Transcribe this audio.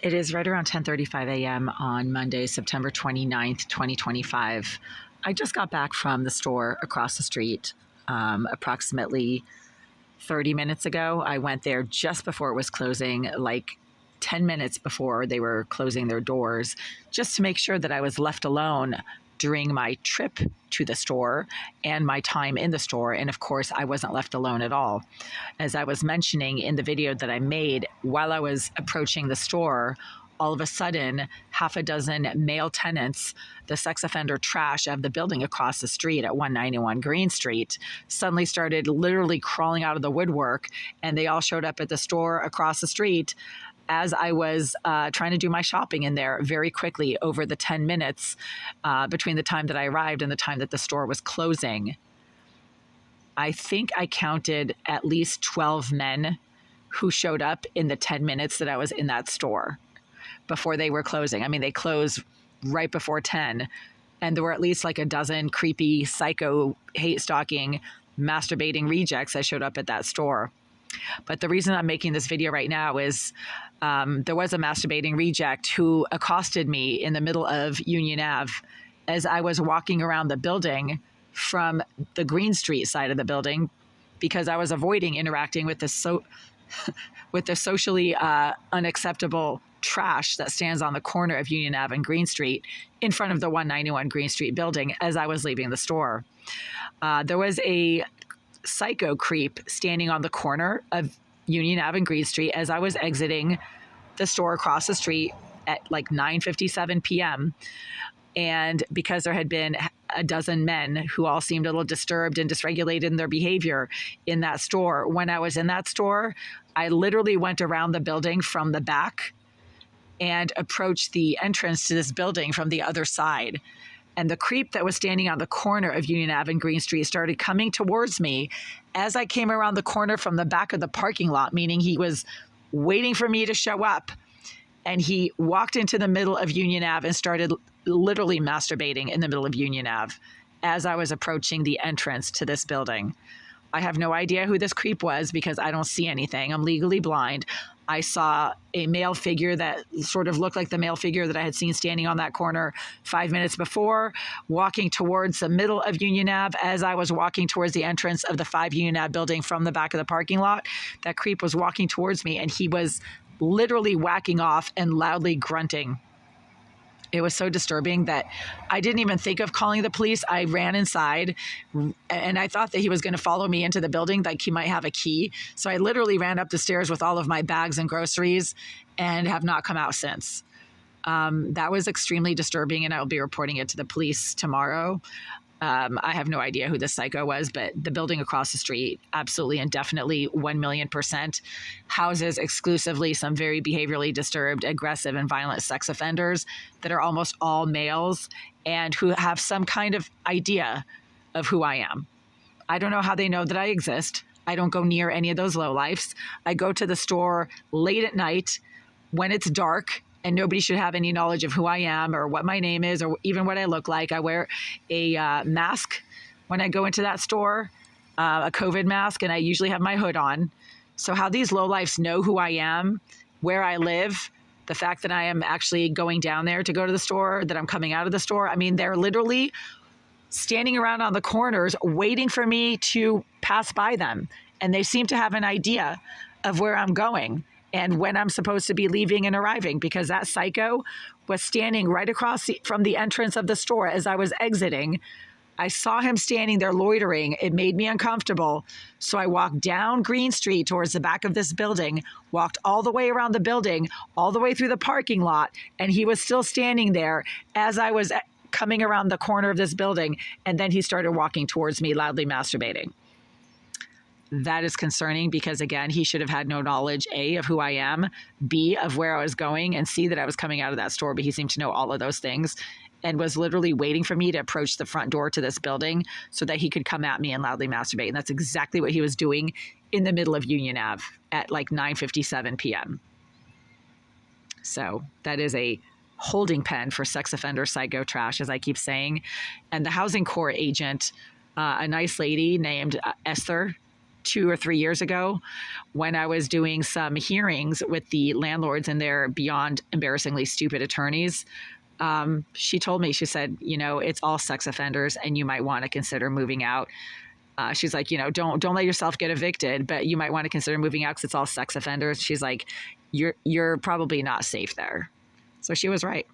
It is right around 10:35 a.m. on Monday, September 29th, 2025. I just got back from the store across the street approximately 30 minutes ago. I went there just before it was closing, like 10 minutes before they were closing their doors, just to make sure that I was left alone during my trip to the store and my time in the store. And of course, I wasn't left alone at all. As I was mentioning in the video that I made, while I was approaching the store, all of a sudden, half a dozen male tenants, the sex offender trash of the building across the street at 191 Green Street, suddenly started literally crawling out of the woodwork, and they all showed up at the store across the street as I was trying to do my shopping in there very quickly over the 10 minutes between the time that I arrived and the time that the store was closing. I think I counted at least 12 men who showed up in the 10 minutes that I was in that store before they were closing. I mean, they closed right before 10, and there were at least like a dozen creepy, psycho, hate-stalking, masturbating rejects that showed up at that store. But the reason I'm making this video right now is there was a masturbating reject who accosted me in the middle of Union Ave as I was walking around the building from the Green Street side of the building, because I was avoiding interacting with the socially unacceptable trash that stands on the corner of Union Ave and Green Street in front of the 191 Green Street building as I was leaving the store. There was a psycho creep standing on the corner of Union Ave and Green Street as I was exiting the store across the street at like 9:57 p.m. And because there had been a dozen men who all seemed a little disturbed and dysregulated in their behavior in that store, when I was in that store, I literally went around the building from the back and approached the entrance to this building from the other side. And the creep that was standing on the corner of Union Ave and Green Street started coming towards me as I came around the corner from the back of the parking lot, meaning he was waiting for me to show up. And he walked into the middle of Union Ave and started literally masturbating in the middle of Union Ave as I was approaching the entrance to this building. I have no idea who this creep was because I don't see anything. I'm legally blind. I saw a male figure that sort of looked like the male figure that I had seen standing on that corner 5 minutes before, walking towards the middle of Union Ave as I was walking towards the entrance of the 5 Union Ave building from the back of the parking lot. That creep was walking towards me, and he was literally whacking off and loudly grunting. It was so disturbing that I didn't even think of calling the police. I ran inside, and I thought that he was going to follow me into the building, like he might have a key. So I literally ran up the stairs with all of my bags and groceries and have not come out since. That was extremely disturbing, and I will be reporting it to the police tomorrow. I have no idea who this psycho was, but the building across the street, absolutely and definitely 1,000,000% houses exclusively some very behaviorally disturbed, aggressive, and violent sex offenders that are almost all males and who have some kind of idea of who I am. I don't know how they know that I exist. I don't go near any of those lowlifes. I go to the store late at night when it's dark, and nobody should have any knowledge of who I am or what my name is or even what I look like. I wear a mask when I go into that store, a COVID mask, and I usually have my hood on. So how these lowlifes know who I am, where I live, the fact that I am actually going down there to go to the store, that I'm coming out of the store. I mean, they're literally standing around on the corners waiting for me to pass by them. And they seem to have an idea of where I'm going and when I'm supposed to be leaving and arriving, because that psycho was standing right across from the entrance of the store as I was exiting. I saw him standing there loitering. It made me uncomfortable. So I walked down Green Street towards the back of this building, walked all the way around the building, all the way through the parking lot, and he was still standing there as I was coming around the corner of this building. And then he started walking towards me, loudly masturbating. That is concerning because, again, he should have had no knowledge, A, of who I am, B, of where I was going, and C, that I was coming out of that store. But he seemed to know all of those things and was literally waiting for me to approach the front door to this building so that he could come at me and loudly masturbate. And that's exactly what he was doing in the middle of Union Ave at like 9:57 p.m. So that is a holding pen for sex offender psycho trash, as I keep saying. And the housing court agent, a nice lady named Esther, 2 or 3 years ago when I was doing some hearings with the landlords and their beyond embarrassingly stupid attorneys. She told me, she said, it's all sex offenders and you might want to consider moving out. She's like, don't let yourself get evicted, but you might want to consider moving out because it's all sex offenders. She's like, you're probably not safe there. So she was right.